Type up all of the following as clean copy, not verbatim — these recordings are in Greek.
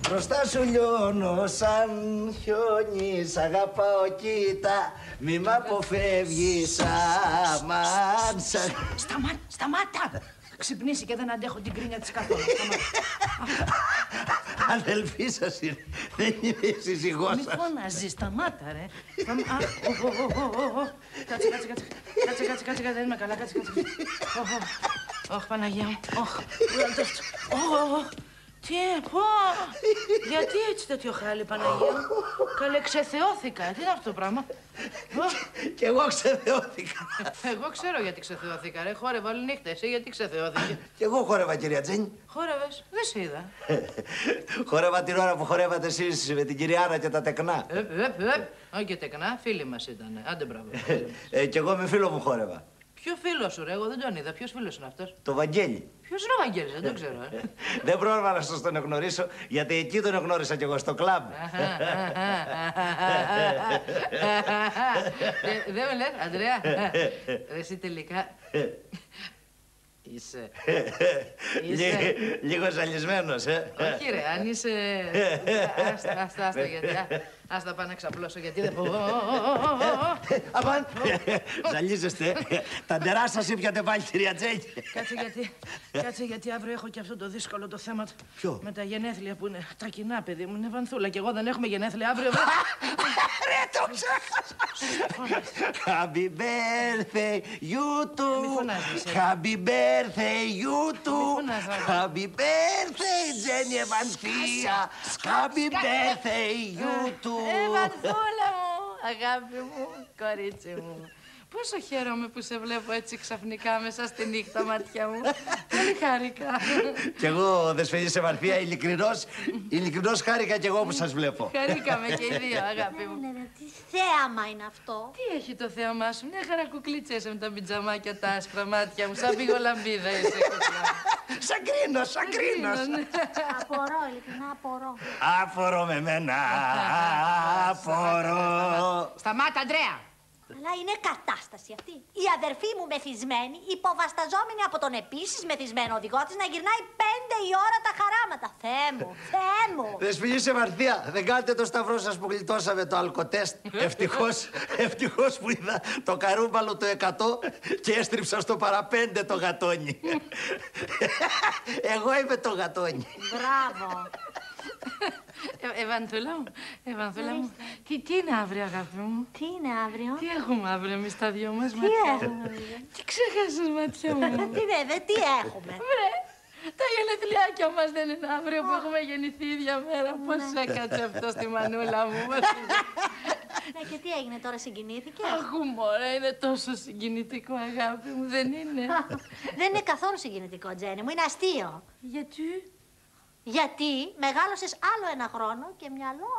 Μπροστά σου λιώνω σαν χιόνι, σ' αγαπάω κοίτα, μη μ' αποφεύγεις, αμάν. Σταμάτα! Ξυπνήσει και δεν αντέχω την κρίνια της καθόλου. Αδελφή σας είναι, δεν είναι η σύζυγός σας. Μη φωνάζεις, σταμάτα ρε. Κάτσε, δεν είμαι καλά, κάτσε. Ωχ, Παναγία μου, ωχ. Τι, πω, γιατί έτσι τέτοιο χάλι, Παναγία μου. Καλέ, ξεθεώθηκα. Τι είναι αυτό το πράγμα. Κι εγώ ξεθεώθηκα. Εγώ ξέρω γιατί ξεθεώθηκα, ρε. Χόρευα όλη νύχτα. Εσύ γιατί ξεθεώθηκε. Κι εγώ χόρευα, κυρία Τζέννη. Χόρευες, δεν σε είδα. Χόρευα την ώρα που χορεύατε εσείς με την κυρία Άννα και τα τεκνά. Όχι και τεκνά, φίλοι μας ήταν. Άντε μπράβο. Κι εγώ με φίλο μου χόρευα. Ποιο φίλο σου, ρε, εγώ δεν τον είδα. Ποιος φίλος είναι αυτός? Το Βαγγέλη. Ποιος είναι ο Βαγγέλης, δεν το ξέρω. Δεν πρόλαβα να σας τον εγνωρίσω, γιατί εκεί τον εγνώρισα κι εγώ στο κλαμπ. Δεν με λες, Αντρέα. Εσύ τελικά... Είσαι... Λίγο ζαλισμένος, Όχι ρε, αν είσαι... Άστα γιατί... Άστα πάω να ξαπλώσω γιατί δεν πω... Αμάν! Ζαλίζεστε. Τα ντερά σας ήπιατε πάλι, κυρία Τζέννη. Κάτσε γιατί αύριο έχω και αυτό το δύσκολο το θέμα. Ποιο? Με τα γενέθλια που είναι τα κοινά, παιδί μου. Είναι Βανθούλα και εγώ δεν έχουμε γενέθλια αύριο. Ρε, το ξέχασα. Happy birthday, you too. Μη φωνάζεις. Happy birthday, you too. Happy birthday, Τζέννη Ευανθία. Happy birthday, you too. Βανθούλα μου, αγάπη μου, κορίτσι μου. Πόσο χαίρομαι που σε βλέπω έτσι ξαφνικά μέσα στη νύχτα, μάτια μου. Πολύ χάρηκα. Κι εγώ, δεσποινής Ευανθία, ειλικρινώς χάρηκα κι εγώ που σας βλέπω. Χαρήκαμε και οι δύο, αγάπη μου. Τι θέαμα είναι αυτό. Τι έχει το θέαμά σου, μια χαρά κουκλίτσα είσαι με τα πιτζαμάκια, τα άσπρα μάτια μου, σαν πηγολαμπίδα είσαι. Σαν κρίνος. Απορώ, ειλικρινά απορώ. Άφορο με μένα, άφορο. Σταμάτα, Αντρέα. Αλλά είναι κατάσταση αυτή. Η αδερφή μου μεθυσμένη, υποβασταζόμενη από τον επίσης μεθυσμένο οδηγό της, να γυρνάει 5 η ώρα τα χαράματα. Θεέ μου. Δεσποινής Ευανθία, δεν κάνετε το σταυρό σας που γλιτώσαμε το αλκοτέστ. Ευτυχώς που είδα το καρούμπαλο το 100 και έστριψα στο παραπέντε το γατόνι. Εγώ είμαι το γατόνι. Μπράβο. Ευανθούλα μου, τι είναι αύριο, αγάπη μου? Τι είναι αύριο? Τι έχουμε αύριο εμείς τα δυο μας, Τι μάτια? έχουμε? Τι ξέχασες, μάτια μου? Τι έχουμε? Βρε, τα γενεθλιάκια μας δεν είναι αύριο που έχουμε γεννηθεί η ίδια μέρα. Πώς έκατσε αυτό στη μανούλα μου? Και τι έγινε τώρα, συγκινήθηκε? Αχ, μωρέ, είναι τόσο συγκινητικό, αγάπη μου, δεν είναι? Δεν είναι καθόλου συγκινητικό, Τζέννη μου, είναι αστείο. Γιατί μεγάλωσες άλλο ένα χρόνο και μυαλό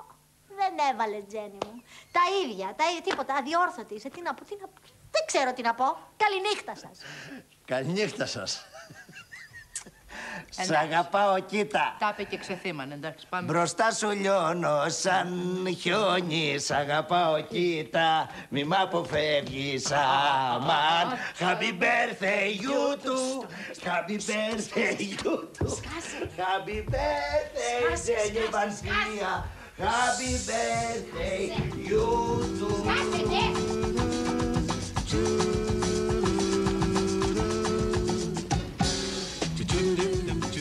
δεν έβαλε, Τζέννη μου. Τα ίδια, τίποτα, αδιόρθωτη είσαι. Τι να πω, δεν ξέρω τι να πω. Καληνύχτα σας. Καληνύχτα σας. Σ' αγαπάω, κοίτα. Τα είπε και ξεθύμανε, εντάξει, πάμε. Μπροστά σου λιώνω σαν χιόνι, σ' αγαπάω, κοίτα, μη μ' αποφεύγεις, αμάν. Happy birthday, you too. Happy birthday, you too. Happy birthday, Τζέννη Ευανθία. Happy birthday, you too.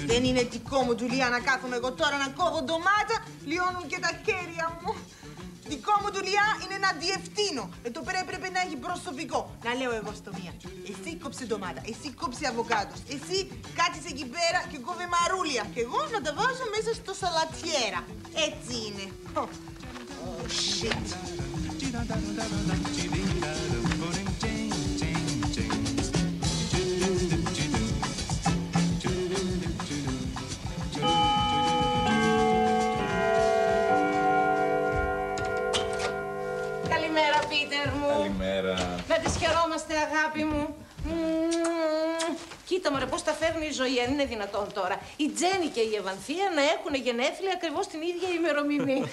Δεν είναι δικό μου, Τζουλία, να κάθομαι εγώ τώρα να κόβω ντομάτα, λιώνουν και τα χέρια μου. Δικό μου μου δουλειά είναι να διευθύνω. Εδώ πέρα έπρεπε να έχει προσωπικό. Να λέω εγώ στο μία. Εσύ κόψε ντομάτα, εσύ κόψε αβοκάντος. Εσύ κάτσε εκεί πέρα και κόβε μαρούλια. Και εγώ να τα βάζω μέσα στο σαλατιέρα. Έτσι είναι. Oh, shit. Καλημέρα, Πίτερ μου. Καλημέρα. Να τις χαιρόμαστε, αγάπη μου. Κοίτα μωρέ, πώς τα φέρνει η ζωή, αν είναι δυνατόν τώρα. Η Τζέννη και η Ευανθία να έχουν γενέθλια ακριβώς την ίδια ημερομηνία.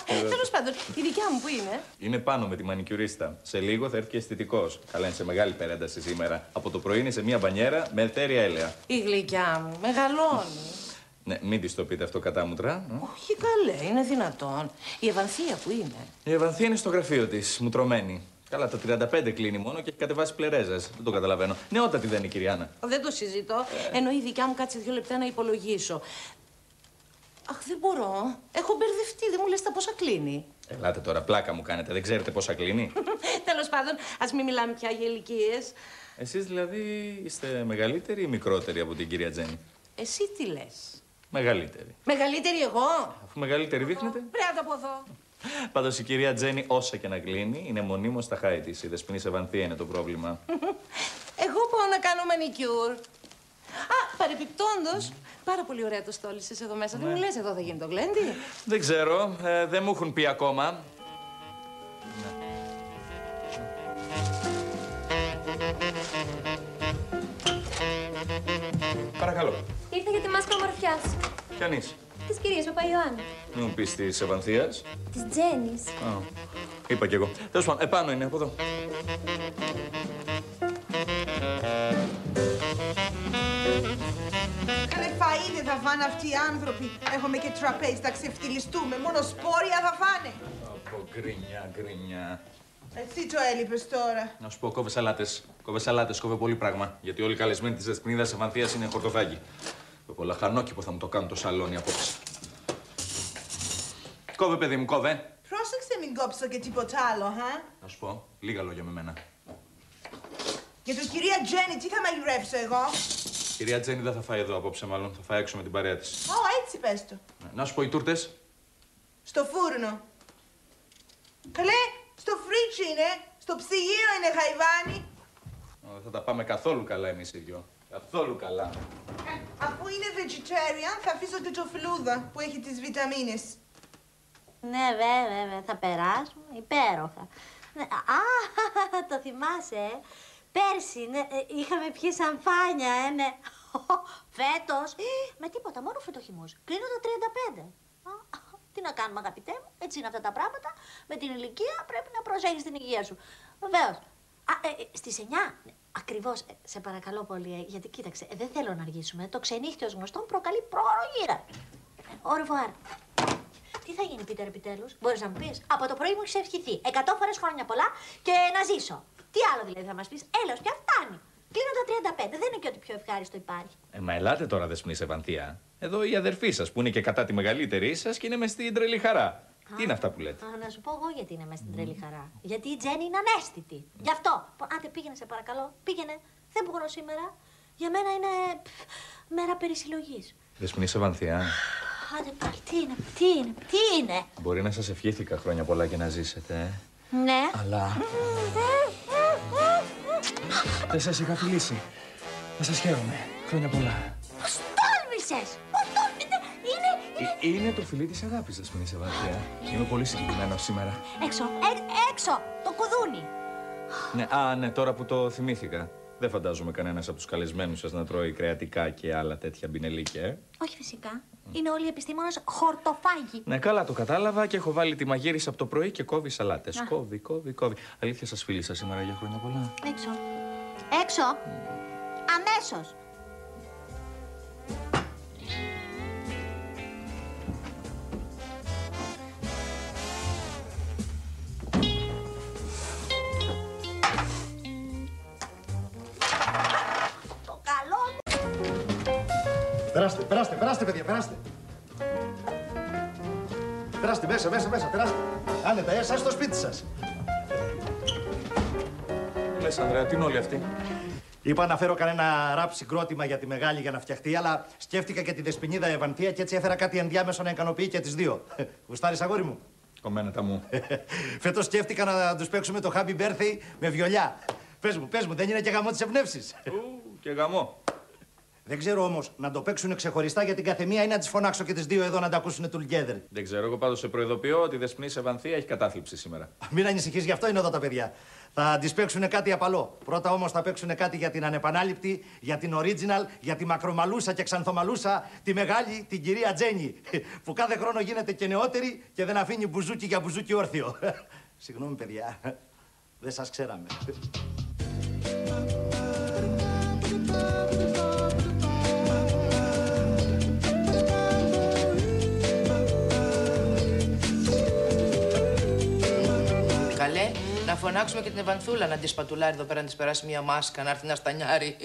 Τέλος πάντων, η δικιά μου που είναι? Είναι πάνω με τη μανικιουρίστα. Σε λίγο θα έρθει και αισθητικός. Καλά, είναι σε μεγάλη περένταση σήμερα. Από το πρωί είναι σε μία μπανιέρα με εθέρια έλαια. Η γλυκιά μου, μεγαλώνει. Ναι, μην της το πείτε αυτό κατάμουτρα. Όχι καλέ, είναι δυνατόν. Η Ευανθία που είναι? Η Ευανθία είναι στο γραφείο της, μουτρωμένη. Καλά, τα 35 κλείνει μόνο και έχει κατεβάσει πλερέζες. Δεν το καταλαβαίνω. Νεότατη δεν είναι η Κυριάννα. Δεν το συζητώ. Ενώ η δικιά μου κάτσε 2 λεπτά να υπολογίσω. Αχ, δεν μπορώ. Έχω μπερδευτεί. Δεν μου λες τα πόσα κλείνει. Ελάτε τώρα, πλάκα μου κάνετε. Δεν ξέρετε πόσα κλείνει. Τέλος πάντων, ας μην μιλάμε πια για ηλικίες. Εσείς δηλαδή είστε μεγαλύτεροι ή μικρότεροι από την κυρία Τζέννη? Εσύ τι λες? Μεγαλύτερη. Μεγαλύτερη εγώ? Αφού μεγαλύτερη δείχνετε. Πρέπει από εδώ. Πάντως η κυρία Τζέννη, όσα και να κλείνει, είναι μονίμως στα χάη της. Η δεσποινής Ευανθία είναι το πρόβλημα. Εγώ πάω να κάνω μανικιούρ. Α, παρεπιπτόντως, πάρα πολύ ωραία το στόλισες εδώ μέσα. Δεν μου λες εδώ θα γίνει το γλέντι? Δεν ξέρω. Δεν μου έχουν πει ακόμα. Παρακαλώ. Ήρθα για τη μάσκα ομορφιάς. Κανείς. Της κυρίας Παπαϊωάννου. Μην μου πεις της Ευανθίας. Της Τζέννης. Είπα κι εγώ. Τέλος πάντων, επάνω είναι, από εδώ. Καλέ φαΐ δεν θα φάνε αυτοί οι άνθρωποι. Έχουμε και τραπέζι, θα ξεφτυλιστούμε. Μόνο σπόρια θα φάνε. Από γκρινιά, γκρινιά. Εσύ το έλειπες τώρα. Να σου πω, κόβε σαλάτες. Κόβε σαλάτες, κόβε πολύ πράγμα. Γιατί όλοι οι καλεσμένοι της δεσποινίδας Ευανθίας είναι χορτοφάγοι. Πολλά χαρνόκηπο θα μου το κάνουν το σαλόνι απόψε. Κόβε, παιδί μου, κόβε. Πρόσεξε μην κόψω και τίποτα άλλο, Να σου πω, λίγα λόγια με μένα. Για το κυρία Τζέννη, τι θα μαγειρεύσω εγώ? Η κυρία Τζέννη δεν θα φάει εδώ απόψε, μάλλον. Θα φάει έξω με την παρέα της. Ω, έτσι πες το. Να σου πω, οι τούρτες. Στο φούρνο. Καλέ, στο φρίτσι είναι. Στο ψυγείο είναι, χαϊβάνι. Δεν θα τα πάμε καθόλου καλά εμείς οι δυο. Καθόλου καλά. Αφού είναι vegetarian, θα αφήσω και το φλούδα που έχει τις βιταμίνες. Ναι, βέβαια, θα περάσουμε. Υπέροχα. Α, το θυμάσαι, Πέρσι, ναι, είχαμε πιει σαμφάνια, ναι. Φέτος, με τίποτα, μόνο φυτοχυμούς. Κλείνω τα 35. Τι να κάνουμε, αγαπητέ μου, έτσι είναι αυτά τα πράγματα. Με την ηλικία πρέπει να προσέχεις την υγεία σου. Βεβαίως. Στις 9, ακριβώς, σε παρακαλώ πολύ, γιατί κοίταξε, δεν θέλω να αργήσουμε. Το ξενύχτη ως γνωστόν προκαλεί πρόωρο. Au revoir. Τι θα γίνει, Πίτερ, επιτέλους? Μπορείς να μου πεις? Από το πρωί μου έχεις ευχηθεί 100 φορές χρόνια πολλά και να ζήσω. Τι άλλο δηλαδή θα μας πεις? Έλεος, πια φτάνει. Κλείνω τα 35. Δεν είναι και ό,τι πιο ευχάριστο υπάρχει. Μα ελάτε τώρα, δεσποινής Ευανθία. Εδώ η αδερφή σας που είναι και κατά τη μεγαλύτερη σας και είναι μες στην τρελή χαρά. Τι είναι αυτά που λέτε? Να σου πω εγώ γιατί είναι μέσα στην τρελή χαρά. Γιατί η Τζέννη είναι ανέστητη. Γι' αυτό. Άντε, πήγαινε, σε παρακαλώ. Πήγαινε. Δεν μπορώ σήμερα. Για μένα είναι μέρα περισυλλογής. Δεσποινής Ευανθία. Άντε πάλι, τι είναι. Μπορεί να σας ευχήθηκα χρόνια πολλά και να ζήσετε. Ναι. Αλλά δεν σας είχα φιλήσει. Να σας χαίρομαι. Χρόνια πολλά. Πώς τόλμησες! Είναι το φιλί της αγάπης, δεσποινής Ευανθία. Είμαι πολύ συγκεκριμένος σήμερα. Έξω, το κουδούνι. Ναι, τώρα που το θυμήθηκα. Δεν φαντάζομαι κανένας από τους καλεσμένους σας να τρώει κρεατικά και άλλα τέτοια μπινελίκια, Όχι φυσικά. Είναι όλοι οι επιστήμονες χορτοφάγοι. Ναι, καλά το κατάλαβα και έχω βάλει τη μαγείρισα από το πρωί και κόβει σαλάτες. Κόβει. Αλήθεια σας φίλησα σήμερα για χρόνια πολλά. Έξω. Αμέσως. Το καλό μου. Περάστε, παιδιά, περάστε. περάστε μέσα, περάστε. Άνετα, εσάς στο σπίτι σας. Λες, Ανδρέα, τι είναι όλοι αυτοί? Είπα να φέρω κανένα ραπ συγκρότημα για τη μεγάλη για να φτιαχτεί, αλλά σκέφτηκα και τη Δεσποινίδα Ευανθία και έτσι έφερα κάτι ενδιάμεσο να ικανοποιεί και τις δύο. Γουστάρεις, αγόρι μου? Κομμένετα μου. Φέτος σκέφτηκα να τους παίξουμε το Happy Birthday με βιολιά. Πες μου, δεν είναι και γαμό της εμπνεύσης? Και γαμό. Δεν ξέρω όμως να το παίξουν ξεχωριστά για την καθεμία ή να τις φωνάξω και τις δύο εδώ να τα ακούσουν together. Δεν ξέρω, εγώ πάντως σε προειδοποιώ ότι η Δεσποινής Ευανθία έχει κατάθλιψη σήμερα. Μην ανησυχείς, γι' αυτό είναι εδώ τα παιδιά. Θα τις παίξουν κάτι απαλό. Πρώτα όμως θα παίξουν κάτι για την ανεπανάληπτη, για την original, για τη μακρομαλούσα και ξανθομαλούσα, τη μεγάλη, την κυρία Τζένι, που κάθε χρόνο γίνεται και νεότερη και δεν αφήνει μπουζούκι για μπουζούκι όρθιο. Συγγνώμη, παιδιά, δεν σας ξέραμε. Καλέ, να φωνάξουμε και την Ευανθούλα να τη σπατουλάρει εδώ πέρα, να τη περάσει μια μάσκα, να έρθει να στανιάρει.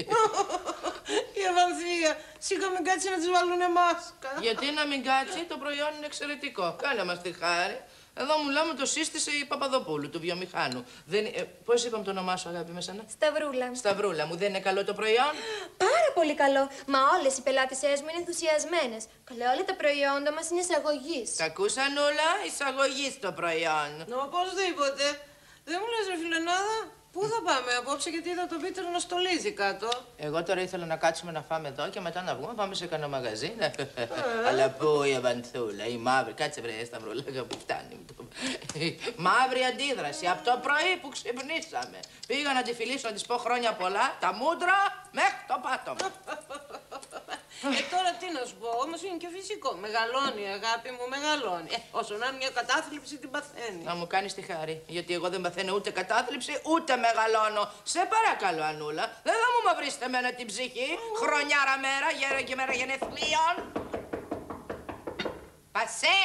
Η Ευανθία, σιγά μην κάτσει να της βάλουνε μάσκα. Γιατί να μην κάτσει, το προϊόν είναι εξαιρετικό. Κάνε μας τη χάρη. Εδώ μου λέμε το σύστησε η Παπαδοπούλου, του βιομηχάνου. Πώς είπαμε το όνομά σου, αγάπη, με σένα? Σταυρούλα. Σταυρούλα μου, δεν είναι καλό το προϊόν? Πάρα πολύ καλό. Μα όλες οι πελάτησές μου είναι ενθουσιασμένες. Καλά, όλα τα προϊόντα μας είναι εισαγωγής. Τα ακούσαν όλα, εισαγωγής το προϊόν. Οπωσδήποτε. Δεν μου λες, ρε φιλενάδα, πού θα πάμε απόψε, γιατί είδα τον Πίτερ να στολίζει κάτω. Εγώ τώρα ήθελα να κάτσουμε να φάμε εδώ και μετά να βγούμε, πάμε σε κανένα μαγαζί. Αλλά πού η Ευανθούλα, η μαύρη, κάτσε βρε Σταυρούλα, που φτάνει. Η μαύρη αντίδραση, από το πρωί που ξυπνήσαμε. Πήγα να τη φιλήσω, να της πω χρόνια πολλά, τα μούτρα μέχρι το πάτωμα. Τώρα τι να σου πω, όμως είναι και φυσικό. Μεγαλώνει, αγάπη μου, μεγαλώνει. Όσο να είναι μια κατάθλιψη την παθαίνει. Να μου κάνεις τη χάρη, γιατί εγώ δεν παθαίνω ούτε κατάθλιψη, ούτε μεγαλώνω. Σε παρακαλώ, Ανούλα, δεν θα μου μαυρίσετε εμένα την ψυχή. Χρονιάρα μέρα, γέρα και μέρα γενεθλίων. Πασέ!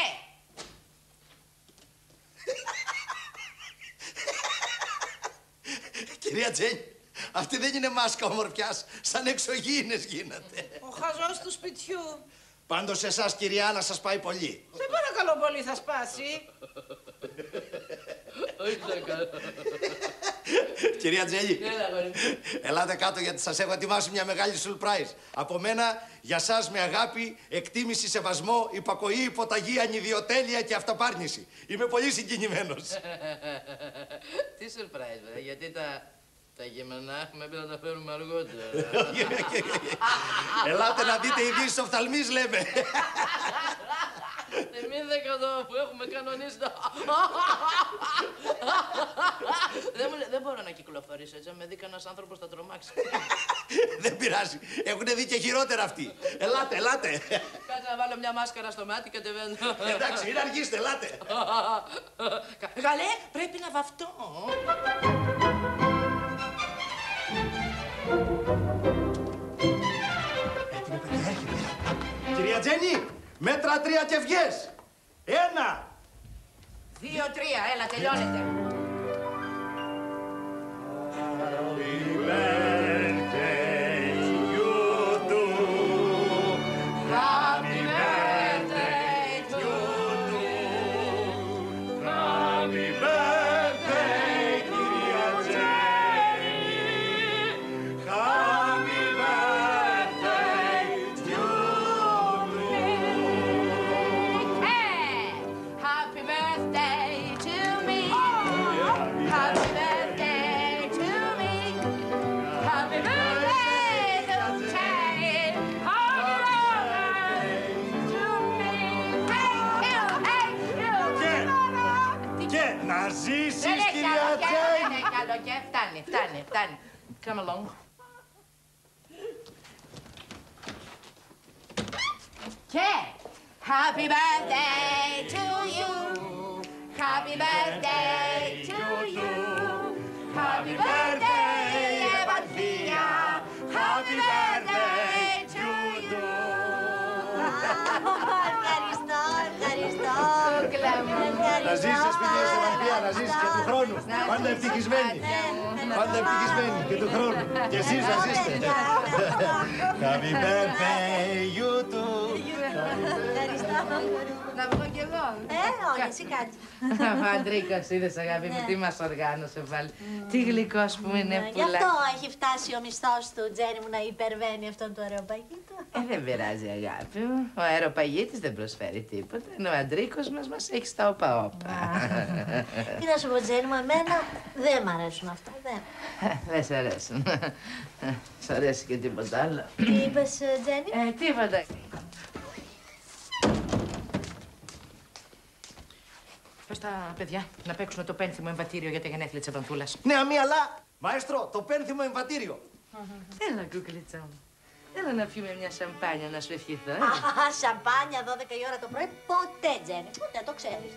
Κυρία Τζένι, αυτή δεν είναι μάσκα ομορφιάς, σαν εξωγήινες γίνεται. Ο χαζός του σπιτιού. Πάντως εσάς, κυρία, να σας πάει πολύ. Σε παρακαλώ πολύ, θα σπάσει. Κυρία Τζέλη, ελάτε κάτω γιατί σας έχω ετοιμάσει μια μεγάλη surprise. Από μένα, για σας με αγάπη, εκτίμηση, σεβασμό, υπακοή, υποταγή, ανιδιοτέλεια και αυταπάρνηση. Είμαι πολύ συγκινημένος. Τι surprise, βέβαια, γιατί τα κείμενα έχουμε πει να τα φέρουμε αργότερα. Ελάτε να δείτε ειδήσεις οφθαλμής, λέμε. Εμείς εδώ που έχουμε κανονίσει το... Δεν μπορώ να κυκλοφορήσω έτσι, αν με δει κανένας άνθρωπος θα τρομάξει. Δεν πειράζει, έχουνε δει και χειρότερα αυτοί. Ελάτε. Κάτσε να βάλω μια μάσκαρα στο μάτι και κατεβαίνω. Εντάξει, μην αργήσετε, ελάτε. Καλέ, πρέπει να βαφτώ. Έτοιμη, παιδιά, έρχεται. Κυρία Τζένι, μέτρα 3 και βγες. 1. 2, 3, έλα, τελειώνεται. Να ζήσεις, κυρία Τζένι! Φτάνει. Come along. Και happy birthday to you. Happy birthday to you. Happy birthday, Ευανθία. Happy birthday to you. Ευχαριστώ. Να ζήσεις σπίτι σε Βανθία, να ζήσεις και του χρόνου. Πάντα ευτυχισμένη. Πάντα ευτυχισμένη και του χρόνου. Και εσείς να ζήσετε. Happy birthday, you too. Να βγω κι εγώ. Όχι, εσύ κάτσε. Ο Αντρίκος, είδες αγάπη μου, τι μας οργάνωσε πάλι. Τι γλυκός που είναι Γι' πουλά. αυτό έχει φτάσει ο μισθός του, Τζένι μου, να υπερβαίνει αυτόν του αεροπαγίτου. Δεν πειράζει αγάπη μου. Ο αεροπαγίτης δεν προσφέρει τίποτα. Ενώ ο Αντρίκος μας έχει στα όπα-όπα. Τι να σου πω, Τζένι μου, εμένα δεν μ' αρέσουν αυτά, δεν. Δεν σ' αρέσουν. Σ' αρέσει και τίποτα άλλο. Τι είπες, Τζένι? Τίποτα. Πες τα παιδιά να παίξουν το πένθυμο εμβατήριο για τα γενέθλια της Ευανθούλας. Ναι, αμή, αλλά, μαέστρο, το πένθυμο εμβατήριο. Έλα, κουκλίτσα μου. Έλα να πιούμε μια σαμπάνια να σου ευχηθώ. Σαμπάνια 12 η ώρα το πρωί, ποτέ, Τζένι, ποτέ, το ξέρεις.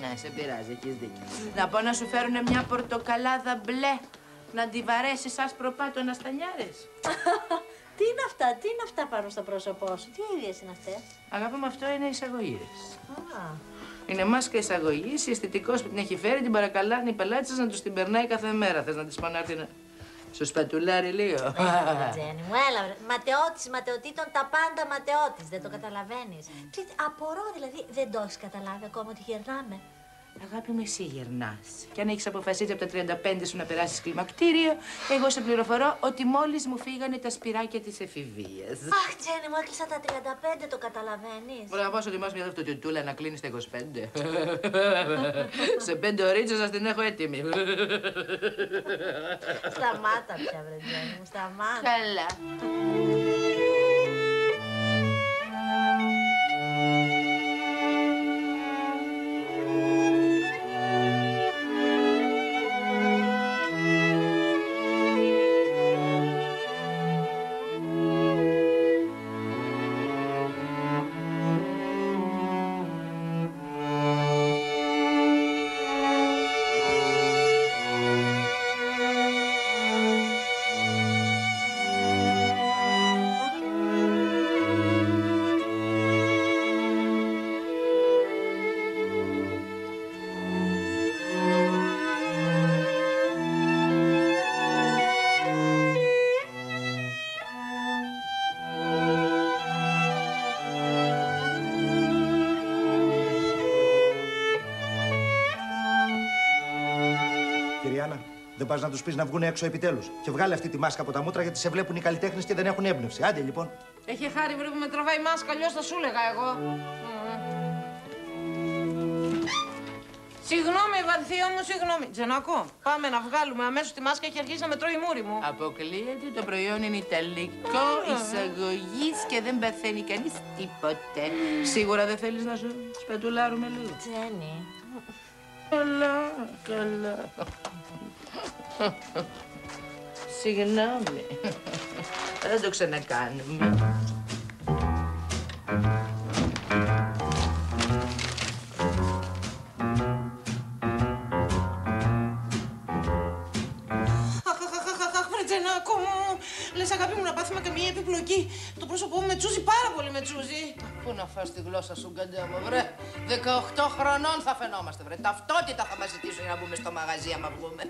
Ναι, σε πειράζει, έχεις δίκιο. Να πω να σου φέρουν μια πορτοκαλάδα μπλε, να τη βαρέσεις άσπρο πάτο να στανιάρεις. Τι είναι αυτά πάνω στο πρόσωπό σου, τι ίδιες είναι αυτές? Αγάπη μου, αυτό είναι εισαγωγής. Είναι μάσκα εισαγωγής, η αισθητικός που την έχει φέρει, την παρακαλάνε οι πελάτες να τους την περνάει κάθε μέρα. Θες να της πω να έρθει να σου σπατουλάρει λίγο? Τζένι μου, έλα, ματαιώτης ματαιωτήτων, τα πάντα ματαιώτης, δεν το καταλαβαίνεις. Απορώ δηλαδή, δεν το έχεις καταλάβει ακόμα ότι γερνάμε. Αγάπη μου, εσύ γερνάς. Και αν έχεις αποφασίσει από τα 35 σου να περάσεις κλιμακτήριο, εγώ σε πληροφορώ ότι μόλις μου φύγανε τα σπυράκια της εφηβείας. Αχ, Τζένι μου, έκλεισα τα 35, το καταλαβαίνεις? Μπορεί να πάω στο δημόσιο μια αυτοτιτούλα να κλείνει στα 25. Σε 5 ωρίτσες να την έχω έτοιμη. Σταμάτα πια, βρε Τζένι μου, σταμάτα. Καλά. Δεν πας να τους πεις να βγουν έξω επιτέλους. Και βγάλε αυτή τη μάσκα από τα μούτρα γιατί σε βλέπουν οι καλλιτέχνες και δεν έχουν έμπνευση. Άντε λοιπόν. Έχει χάρη βρε που με τραβάει μάσκα, αλλιώς θα σου έλεγα εγώ. Συγγνώμη, Βανθία μου, συγγνώμη. Τζενάκο, πάμε να βγάλουμε αμέσως τη μάσκα, έχει αρχίσει να με τρώει η μούρη μου. Αποκλείεται, το προϊόν είναι ιταλικό, εισαγωγής και δεν παθαίνει κανείς τίποτε. Σίγουρα δεν θέλεις να σου σπατουλάρουμε λίγο? Τζένι. Καλά, καλά. Συγγνώμη. Δεν το ξανακάνουμε. Λες αγάπη μου να πάθουμε καμία επιπλοκή. Το πρόσωπό μου με τσούζει πάρα πολύ με τσούζει. Πού να φας τη γλώσσα σου, γκαντέ μου, βρε. 18 χρονών θα φαινόμαστε, βρε. Ταυτότητα θα μας ζητήσουν για να μπούμε στο μαγαζί, άμα βγούμε.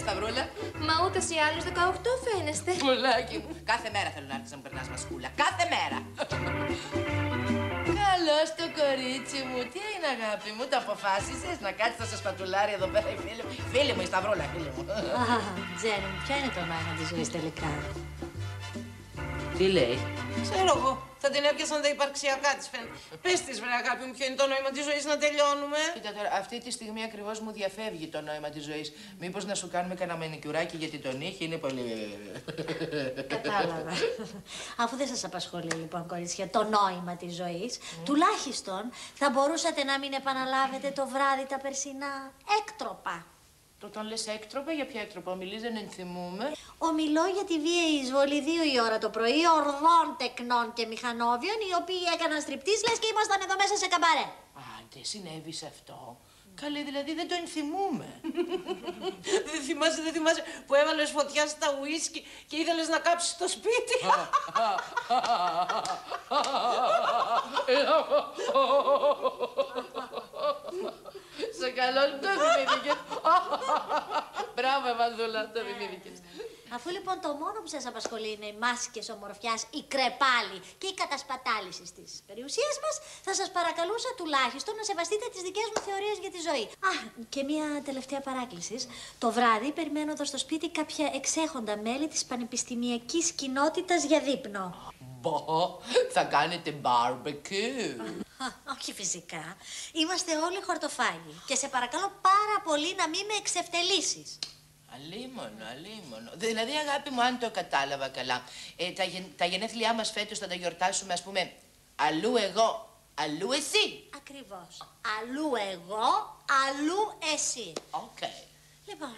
Σταυρούλα. Μα ούτως ή άλλως 18 φαίνεστε. Πουλάκι μου. Κάθε μέρα θέλω να έρθεις να μου περνάς μασκούλα. Κάθε μέρα. Καλώς το κορίτσι μου. Τι είναι, αγάπη μου, το αποφάσισες να κάτσεις να σε σπατουλάρει εδώ πέρα η φίλη μου? Φίλη μου, η Σταυρούλα, φίλη μου. Τζένι μου, ποιο είναι το νόημα της ζωής τελικά? Τι λέει? Ξέρω εγώ. Θα την έπιασαν τα υπαρξιακά της φαίνεται. Πες της, βρε αγάπη μου, ποιο είναι το νόημα της ζωής να τελειώνουμε. Κοίτα τώρα, αυτή τη στιγμή ακριβώς μου διαφεύγει το νόημα της ζωής. Μήπως να σου κάνουμε κανένα μενικιουράκι γιατί τον ήχη είναι πολύ... Κατάλαβα. Αφού δεν σας απασχολεί λοιπόν, κορίτσια, το νόημα της ζωής, τουλάχιστον θα μπορούσατε να μην επαναλάβετε το βράδυ τα περσινά έκτροπα. Όταν λες έκτροπα, για ποια έκτροπα ομιλείς, δεν ενθυμούμε. Ομιλώ για τη βίαιη εισβολή 2 η ώρα το πρωί ορδών τεκνών και μηχανόβιων, οι οποίοι έκαναν στριπτής, λες και ήμασταν εδώ μέσα σε καμπαρέ. Άντε, συνέβη σε αυτό. Καλέ, δηλαδή δεν το ενθυμούμε. Δεν θυμάσαι που έβαλες φωτιά στα ουίσκι και ήθελες να κάψεις το σπίτι. είσαι καλός, το θυμήθηκες. Μπράβο, Ευανδούλα, το θυμήθηκες. Αφού λοιπόν το μόνο που σας απασχολεί είναι οι μάσκες ομορφιάς, η κρεπάλη και η κατασπατάληση της περιουσίας μας, θα σας παρακαλούσα τουλάχιστον να σεβαστείτε τις δικές μου θεωρίες για τη ζωή. Α, και μία τελευταία παράκληση. Το βράδυ περιμένω εδώ στο σπίτι κάποια εξέχοντα μέλη της πανεπιστημιακής κοινότητας για δείπνο. Μπο, θα κάνετε barbecue. Όχι φυσικά. Είμαστε όλοι χορτοφάγοι. Και σε παρακαλώ πάρα πολύ να μην με εξευτελίσεις. Αλίμονο. Δηλαδή, αγάπη μου, αν το κατάλαβα καλά, τα γενέθλιά μας φέτος θα τα γιορτάσουμε, ας πούμε, αλλού εγώ, αλλού εσύ. Ακριβώς. Αλλού εγώ, αλλού εσύ. Οκ. Λοιπόν,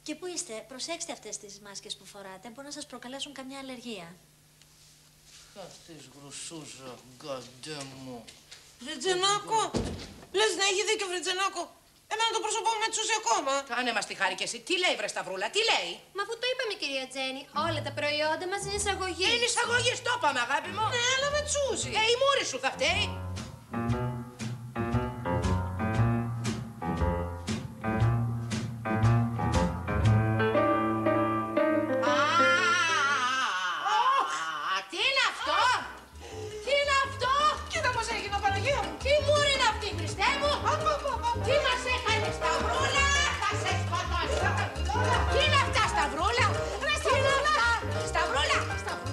και πού είστε, προσέξτε αυτές τις μάσκες που φοράτε, μπορεί να σας προκαλέσουν καμιά αλλεργία. Αυτής γρουσούζα, γκαντέ μου. Βρετζενάκο, λες να έχει δίκιο, Βρετζενάκο. Εμένα το πρόσωπό μου με τσούζει ακόμα. Κάνε μας τη χάρη και εσύ. Τι λέει, βρε Σταυρούλα, τι λέει. Μα αφού το είπαμε, κυρία Τζέννη, όλα τα προϊόντα μας είναι εισαγωγή. Είναι εισαγωγής, το είπαμε, αγάπη μου. Ναι, αλλά με τσούζει. Η μούρη σου θα φταίει. Τι είναι αυτό? Τι είναι αυτό? Κοίτα πως έγινε, Παναγία μου. Τι μούρη είναι αυτή, Χριστέ μου? Τι μας έκανε, Σταυρούλα? Θα σε σκοτώσω. Τι είναι αυτά, Σταυρούλα? Τι είναι αυτά? Σταυρούλα!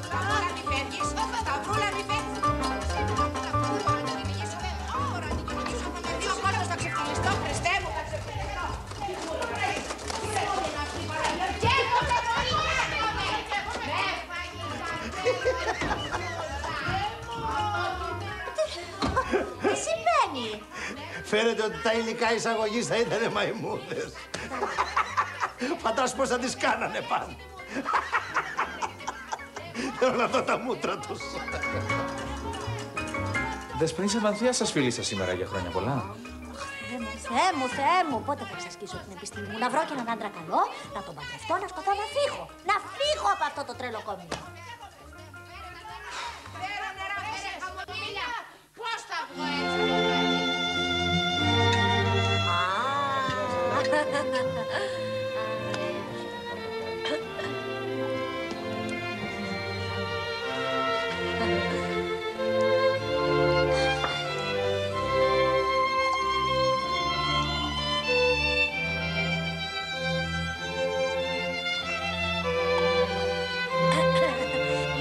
Σταυρούλα, μη φεύγεις. Σταυρούλα, μη φεύγεις. Τώρα να την κυνηγήσω, τώρα να την κυνηγήσω. Θα με δει ο κόσμος, θα ξεφτυλιστώ, Χριστέ μου, θα ξεφτυλιστώ. Τι μούρη είναι αυτή, Παναγία? Και εγώ θα Τι συμβαίνει? Φαίνεται ότι τα υλικά εισαγωγής θα ήταν μαϊμούδες. Φαντάσου πώς θα τις κάνανε πάνω. Θέλω να δω τα μούτρα τους. Δεσποινής Ευανθία, σας φίλησα σήμερα για χρόνια πολλά. Θεέ μου, πότε θα εξασκήσω την επιστήμη μου, να βρω και έναν άντρα καλό, να τον παντρευτώ, να σκοτώ, να φύγω. Να φύγω από αυτό το τρελό κόμμα. Πώς θα βγω έτσι?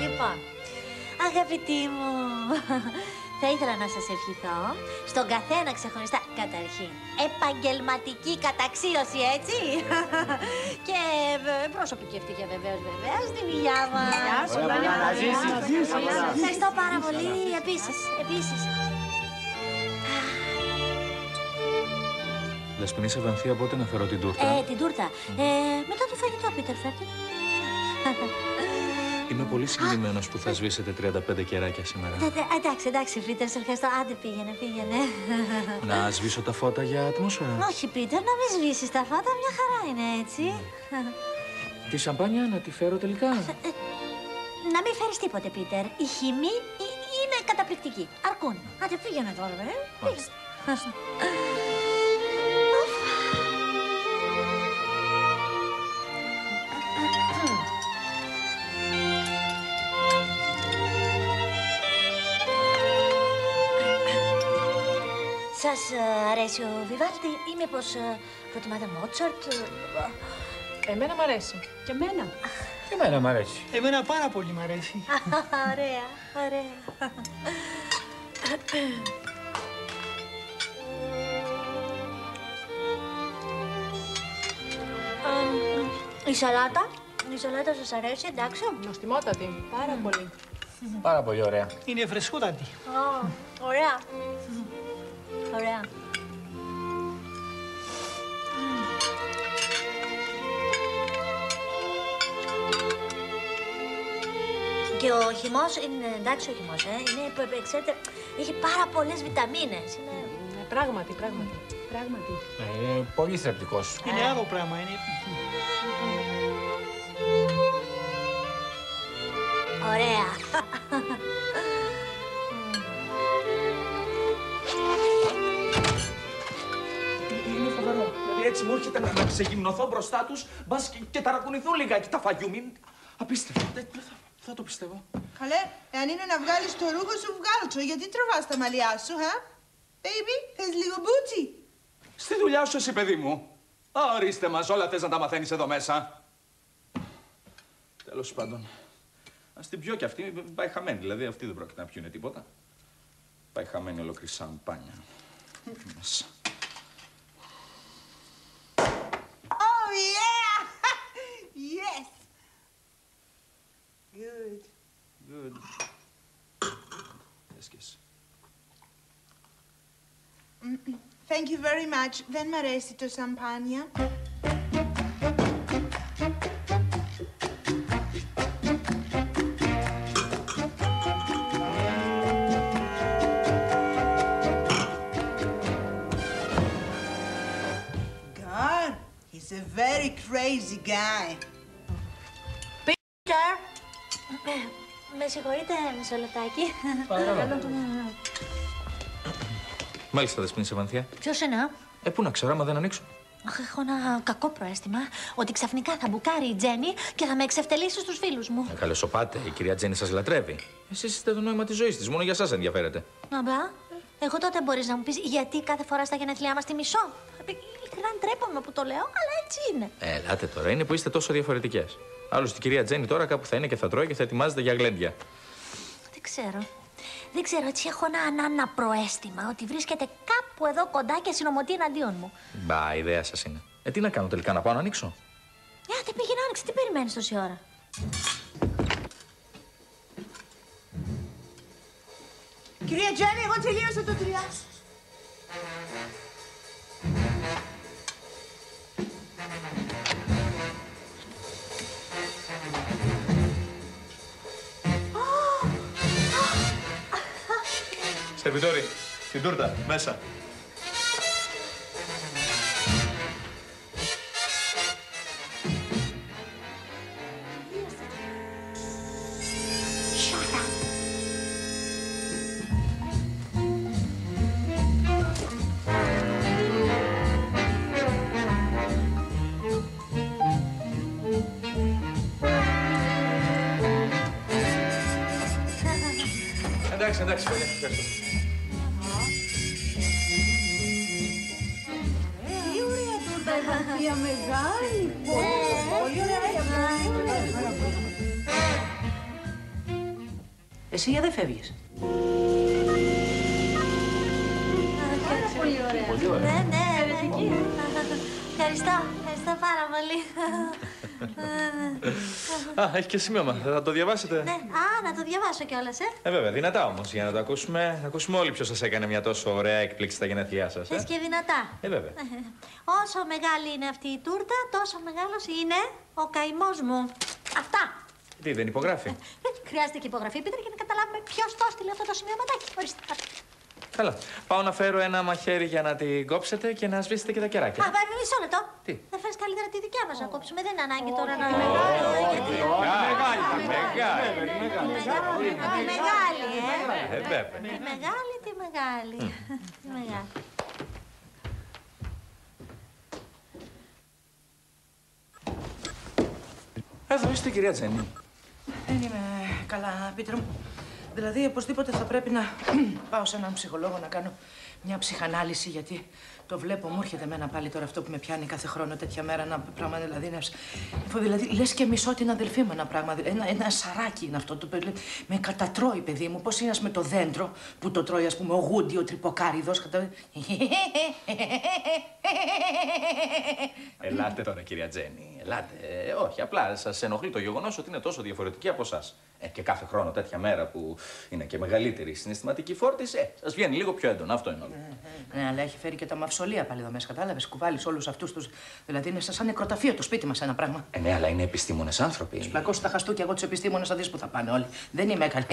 Λοιπόν, αγαπητοί μου, θα ήθελα να σας ευχηθώ στον καθένα ξεχωριστά, καταρχήν, επαγγελματική καταξίωση, έτσι, και προσωπική ευτυχία βεβαίως, στην υγειά μας. Ευχαριστώ πάρα πολύ, επίσης. Δεσποινής Ευανθία, πότε να φέρω την τούρτα? Την τούρτα, μετά το φαγητό, Πίτερ, φέρτε. Είμαι πολύ συγκινημένος που θα σβήσετε 35 κεράκια σήμερα. Εντάξει, Πίτερ, σε ευχαριστώ. Άντε, πήγαινε. Να σβήσω τα φώτα για ατμόσφαιρα. Όχι, Πίτερ, να μην σβήσεις τα φώτα, μια χαρά είναι έτσι. Τη σαμπάνια να τη φέρω τελικά? Να μην φέρεις τίποτε, Πίτερ. Η χυμή είναι καταπληκτική. Αρκούν. Άντε, πήγαινε τώρα, Μάλιστα. Σας αρέσει ο Βιβάλντι ή μήπως προτιμάτε Μότσαρτ? Εμένα μ' αρέσει. Και εμένα. Και εμένα μ' αρέσει. Εμένα πάρα πολύ μ' αρέσει. Ωραία. Η σαλάτα σας αρέσει, εντάξει? Νοστιμότατη. Πάρα πολύ. Πάρα πολύ ωραία. Είναι φρεσκότατη. Ωραία. Και ο χυμός είναι εντάξει, ο χυμός, είναι, ξέρετε, έχει πάρα πολλές βιταμίνες. Πράγματι. Είναι πολύ θρεπτικός. Είναι άλλο πράγμα. Είναι... Ωραία. έτσι μου έρχεται να ξεγυμνοθώ μπροστά τους, μπας και ταρακουνηθούν λιγάκι τα φαγιού. Μην... Απίστευτο. Θα το πιστεύω. Καλέ, εάν είναι να βγάλεις το ρούχο σου, βγάλτσο. Γιατί τραβάς τα μαλλιά σου, Baby, θες λίγο μπούτσι? Στη δουλειά σου εσύ, παιδί μου. Ορίστε μας, όλα θες να τα μαθαίνεις εδώ μέσα. Τέλος πάντων. Ας την πιω κι αυτή, πάει χαμένη. Δηλαδή αυτοί δεν πρόκειται να πιούνε τίποτα. Πάει χαμένη ολόκληρη σαμπάνια. Μέσα. Oh, yeah! Yes! Good. Good. Yes. Thank you very much. Δεν μ' αρέσει το σαμπάνια. God, he's a very crazy guy. Peter! Με συγχωρείτε, μισό λεπτάκι. Παρακαλώ. Μάλιστα, Δεσποινή Σεβανθία. Ποιος είναι, Πού να ξέρω, άμα δεν ανοίξω. Αχ, έχω ένα κακό προαίσθημα ότι ξαφνικά θα μπουκάρει η Τζέννη και θα με εξευτελίσει στους φίλους μου. Καλέ σοπάτε, η κυρία Τζέννη σας λατρεύει. Εσείς είστε το νόημα της ζωής της, μόνο για σας ενδιαφέρεται. Αμπά, εγώ τότε μπορείς να μου πεις γιατί κάθε φορά στα γενέθλιά μας τη μισώ. Ειλικρινά ντρέπομαι που το λέω, αλλά έτσι είναι. Ελάτε τώρα, είναι που είστε τόσο διαφορετικές. Άλλωστε η κυρία Τζέννη τώρα κάπου θα είναι και θα τρώει και θα ετοιμάζεται για γλέντια. Δεν ξέρω, έτσι έχω ένα προαίσθημα ότι βρίσκεται κάπου εδώ κοντά και συνομωτεί εναντίον μου. Μπα, η ιδέα σας είναι. Τι να κάνω τελικά, να πάω να ανοίξω. Τι πήγε να άνοιξει, τι περιμένεις τόση ώρα. Κυρία Τζέννη, εγώ τελείωσα το 3. Σερβιτόρι, την τούρτα, μέσα. Εντάξει, παιδιά, ευχαριστώ. Τι ωραία τούρτα, Ευανθία, μεγάλη. Πολύ ωραία. Εσύ γιατί δεν φεύγεις? Πολύ ωραία. Ναι. Ευχαριστώ πάρα πολύ. Έχει και σημείωμα. Θα το διαβάσετε. Ναι, να το διαβάσω κιόλας, Βέβαια, δυνατά όμως, για να το ακούσουμε. Να ακούσουμε όλοι ποιος σας έκανε μια τόσο ωραία έκπληξη στα γενέθλιά σας. Θες και δυνατά. Βέβαια. Όσο μεγάλη είναι αυτή η τούρτα, τόσο μεγάλος είναι ο καημός μου. Αυτά. Τι, δεν υπογράφει. Χρειάζεται και υπογραφή, Πίτρε, για να καταλάβουμε ποιος το έστειλε αυτό το σημειωματάκι. Ορίστε. Καλά. Πάω να φέρω ένα μαχαίρι για να την κόψετε και να σβήσετε και τα κεράκια. Μισό λεπτό. Τι? Θα φέρεις καλύτερα τη δικιά μας να κόψουμε. Δεν είναι ανάγκη τώρα να είναι μεγάλη. Τη μεγάλη. Εδώ είστε, κυρία Τζέννη. Δεν είμαι καλά, Πίτρο μου. Δηλαδή, οπωσδήποτε θα πρέπει να πάω σε έναν ψυχολόγο να κάνω μια ψυχανάλυση, γιατί το βλέπω, μου έρχεται εμένα πάλι τώρα αυτό που με πιάνει κάθε χρόνο τέτοια μέρα, ένα πράγμα δηλαδή, δηλαδή λες και μισώ την αδελφή μου ένα πράγμα, ένα σαράκι είναι αυτό, με κατατρώει, παιδί μου, πώς είναι με το δέντρο που το τρώει, ας πούμε, ο Γούντι, ο τρυποκάριδος, Ελάτε τώρα, κυρία Τζέννη, ελάτε. Όχι, απλά σας ενοχλεί το γεγονός ότι είναι τόσο διαφορετική από εσάς. Και κάθε χρόνο τέτοια μέρα που είναι και μεγαλύτερη συναισθηματική φόρτιση, σας βγαίνει λίγο πιο έντονα, αυτό είναι όλο. Ναι, αλλά έχει φέρει και τα μαυσολία πάλι εδώ μέσα, κατάλαβες, κουβάλεις όλους αυτούς τους, δηλαδή είναι σαν νεκροταφείο το σπίτι μας ένα πράγμα. Ναι, αλλά είναι επιστήμονες άνθρωποι. Τους πλακώσω τα χαστούκια εγώ τους επιστήμονες, θα δεις που θα πάνε όλοι. Δεν είμαι καλή.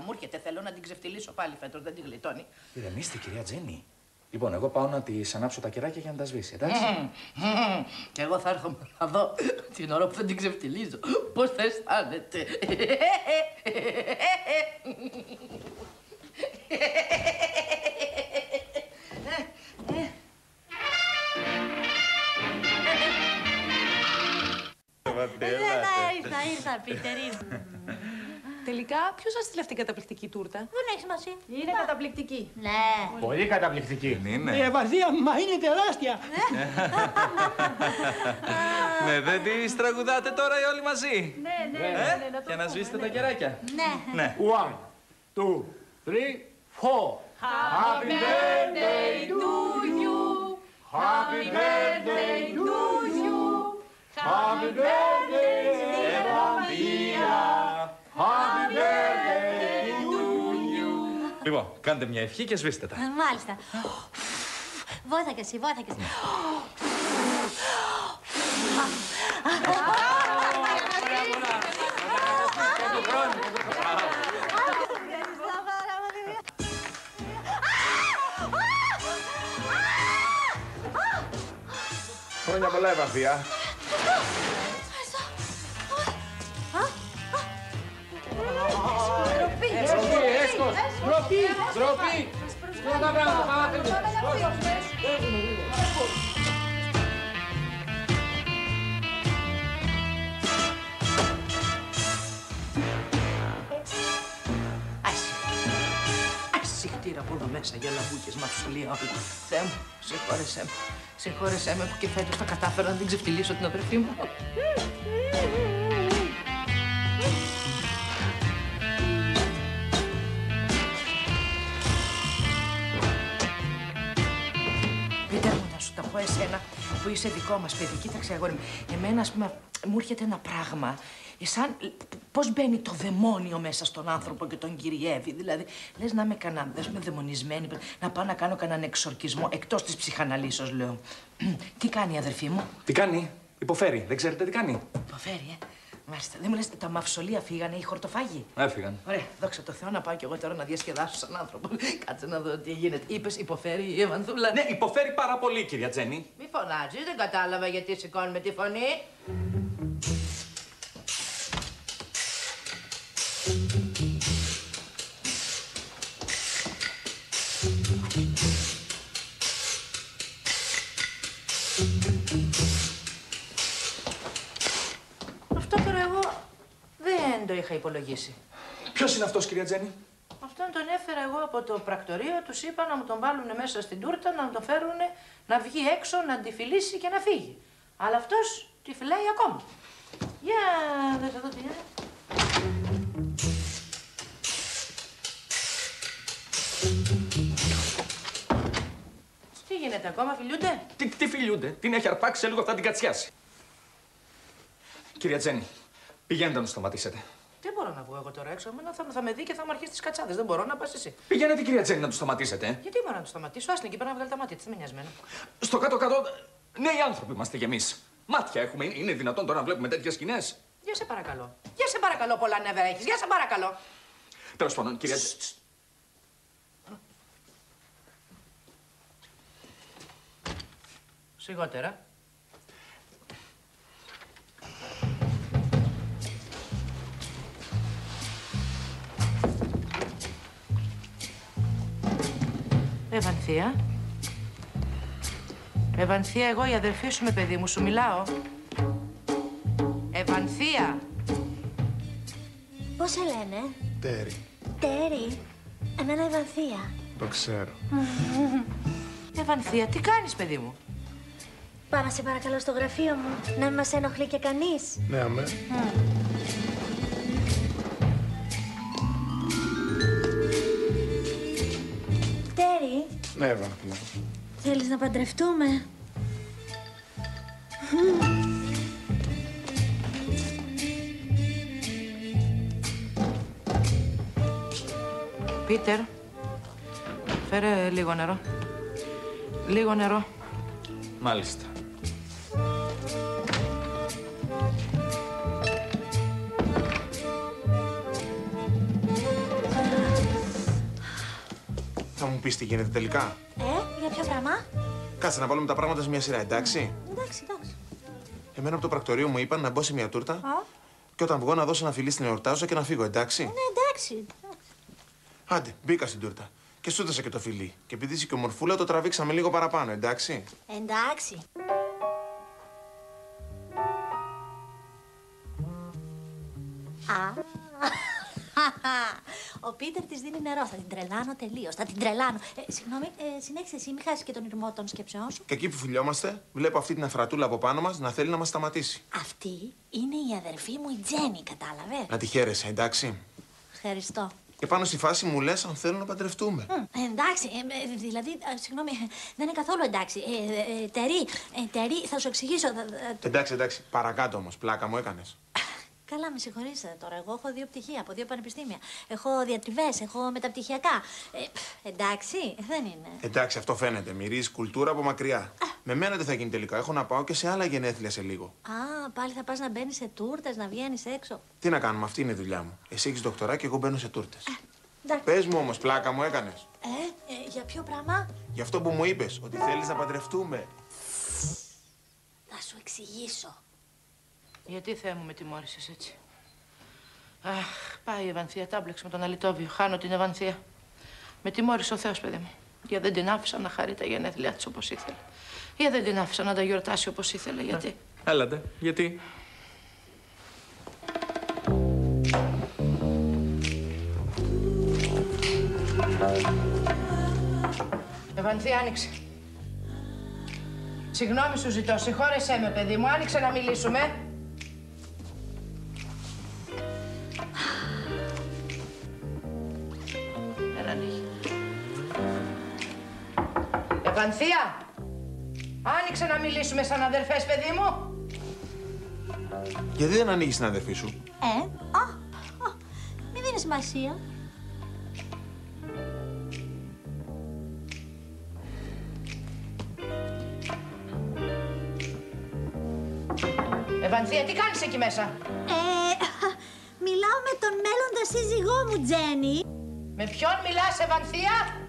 Μου έρχεται, θέλω να την ξεφτυλίσω πάλι φέτος, δεν την γλιτώνει. Ηρεμήστε, κυρία Τζέννη. Λοιπόν, εγώ πάω να της ανάψω τα κεράκια για να τα σβήσει, εντάξει. Και εγώ θα έρθω να δω την ώρα που θα την ξεφτυλίζω. Πώς θα αισθάνεται. αγάπη, ελάτε. Ήρθα, Πίτερ, ήρθα. Τελικά, ποιος σας στείλε αυτή την καταπληκτική τούρτα? Δεν έχει σημασία. Είναι καταπληκτική. Ναι. Πολύ καταπληκτική. Είναι. Η Ευαρδία, μα είναι τεράστια. Ναι, δεν τις τραγουδάτε τώρα οι όλοι μαζί. Ναι, Για να σβήσετε τα κεράκια. Ναι. 1, 2, 3, 4. Happy birthday to you. Happy birthday to you. Happy birthday, Ευαρδία. Happy birthday to you. Λοιπόν, κάντε μια ευχή και σβήστε τα. Μάλιστα. Βόηθα κι εσύ, βόηθα κι εσύ. Χρόνια πολλά, Ευαρδία. Ντροπή! Πρώτα πράγματα, παράθετε. Συχτήρα από εδώ μέσα για λαβούκες, μαυσουλία όλα. Θεέ μου, συγχώρεσέ με. Συγχώρεσέ με που και φέτος θα κατάφερα να την ξεφτυλίσω την αδερφή μου. Πείτε μου να σου τα πω εσένα που είσαι δικό μας παιδί. Κοίταξε αγόρι μου, εμένα ας πούμε μου έρχεται ένα πράγμα. Σαν πώς μπαίνει το δαιμόνιο μέσα στον άνθρωπο και τον κυριεύει. Δηλαδή, λες να είμαι κανένα, δες με δαιμονισμένη, να πάω να κάνω κανέναν εξορκισμό εκτός της ψυχαναλύσεως, λέω. Τι κάνει η αδερφή μου? Τι κάνει? Υποφέρει. Δεν ξέρετε τι κάνει? Υποφέρει, Μάλιστα. Δεν μου λες, τα μαυσολία φύγανε, οι χορτοφάγοι? Έφυγαν. Ωραία, δόξα τω Θεώ, να πάω κι εγώ τώρα να διασκεδάσω σαν άνθρωπο. Κάτσε να δω τι γίνεται. Είπες, υποφέρει η Ευανθούλα? Ναι, υποφέρει πάρα πολύ, κυρία Τζέννη. Μη φωνάζεις, δεν κατάλαβα γιατί σηκώνουμε τη φωνή. Αυτό τώρα εγώ δεν το είχα υπολογίσει. Ποιος είναι αυτός, κυρία Τζέννη? Αυτόν τον έφερα εγώ από το πρακτορείο, τους είπα να μου τον βάλουν μέσα στην τούρτα, να μου τον φέρουν να βγει έξω, να τη φιλήσει και να φύγει. Αλλά αυτός τη φυλάει ακόμα. Για δες εδώ τι είναι. Τι γίνεται ακόμα, φιλιούνται? Τι φιλιούνται? Την έχει αρπάξει, σε λίγο θα την κατσιάσει. Κυρία Τζέννη, πηγαίνετε να το σταματήσετε. Δεν μπορώ να βγω εγώ τώρα έξω. Εμένα θα με δει και θα μου αρχίσει τις κατσάδες. Δεν μπορώ να πας εσύ. Πηγαίνετε, κυρία Τζέννη, να το σταματήσετε. Γιατί μπορώ να το σταματήσω? Άσε εκεί πέρα να βγάλει τα μάτια της. Δεν με νοιάζει εμένα. Στο κάτω-κάτω, νέοι άνθρωποι είμαστε κι εμείς. Μάτια έχουμε. Είναι δυνατόν τώρα να βλέπουμε τέτοιες σκηνές? Για σε παρακαλώ. Για σε παρακαλώ, πολλά νεύρα έχεις. Για σε παρακαλώ. Τέλος πάντων, κυρία. Σιγότερα. Ευανθία. Ευανθία, εγώ η αδερφή σου με παιδί μου, σου μιλάω. Ευανθία. Πώς σε λένε? Τέρι. Τέρι. Εμένα Ευανθία. Το ξέρω. Ευανθία, τι κάνεις, παιδί μου? Πάμε σε παρακαλώ στο γραφείο μου, να μην μας ενοχλεί και κανείς. Ναι, αμέ. Τέρι, Ναι, Ευανθία. θέλεις να παντρευτούμε? Πίτερ, φέρε λίγο νερό. Λίγο νερό. Μάλιστα. Θα μου πεις τι γίνεται τελικά? Για ποιο πράγμα? Κάτσε να βάλουμε τα πράγματα σε μια σειρά, εντάξει? Εντάξει. Εμένα από το πρακτορείο μου είπαν να μπω σε μια τούρτα και όταν βγω να δώσω ένα φιλί στην εορτάζω και να φύγω, εντάξει? Ναι, εντάξει. Άντε, μπήκα στην τούρτα και σου έδωσα και το φιλί. Και επειδή είσαι και ομορφούλα, το τραβήξαμε λίγο παραπάνω, εντάξει? Εντάξει. Ο Πίτερ της δίνει νερό. Θα την τρελάνω τελείως. Θα την τρελάνω. Συγγνώμη, συνέχισε εσύ, μην χάσεις και τον ηρμό των σκέψεών σου. Και εκεί που φιλιόμαστε, βλέπω αυτή την αφρατούλα από πάνω μας να θέλει να μας σταματήσει. Αυτή είναι η αδερφή μου, η Τζέννη, κατάλαβε. Να τη χαίρεσαι, εντάξει. Ευχαριστώ. Και πάνω στη φάση μου λες αν θέλω να παντρευτούμε. Εντάξει, δηλαδή, συγγνώμη, δεν είναι καθόλου εντάξει. Τερί, θα σου εξηγήσω. Εντάξει, παρακάτω όμως, πλάκα μου έκανες. Καλά, με συγχωρείτε τώρα. Εγώ έχω 2 πτυχία από 2 πανεπιστήμια. Έχω διατριβές, έχω μεταπτυχιακά. Εντάξει, δεν είναι. Εντάξει, αυτό φαίνεται. Μυρίζει κουλτούρα από μακριά. Με μένα τι θα γίνει τελικά. Έχω να πάω και σε άλλα γενέθλια σε λίγο. Α, πάλι θα πας να μπαίνεις σε τούρτες, να βγαίνεις έξω. Τι να κάνουμε, αυτή είναι η δουλειά μου. Εσύ έχεις δοκτορά και εγώ μπαίνω σε τούρτες. Εντάξει. Πες μου όμως, πλάκα μου έκανες. Για ποιο πράγμα? Γι' αυτό που μου είπες, ότι θέλεις να παντρευτούμε. Θα σου εξηγήσω. Γιατί, Θεέ μου, με τιμώρησες έτσι? Αχ, πάει η Ευανθία, τάμπλεξε με τον Αλιτόβιο. Χάνω την Ευανθία. Με τιμώρησε ο Θεός, παιδί μου. Γιατί δεν την άφησα να χαρεί τα γενέθλιά της όπως ήθελε. Γιατί δεν την άφησα να τα γιορτάσει όπως ήθελε. Γιατί? Έλατε. Γιατί? Ευανθία, άνοιξε. Συγγνώμη σου ζητώ, συγχώρεσέ με, παιδί μου. Άνοιξε να μιλήσουμε. Δεν ανοίγει. Ευανθία! Άνοιξε να μιλήσουμε σαν αδερφές, παιδί μου. Γιατί δεν ανοίγεις την αδερφή σου? Μη δίνει σημασία. Ευανθία, τι κάνεις εκεί μέσα? Μιλάω με τον μέλλοντα σύζυγό μου, Τζέννη. Με ποιον μιλάς, Ευανθία?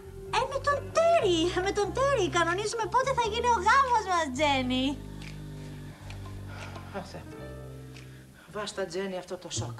Με τον Τέρι. Με τον Τέρι. Κανονίζουμε πότε θα γίνει ο γάμος μας, Τζέννη. Βάστα, Τζέννη, αυτό το σοκ.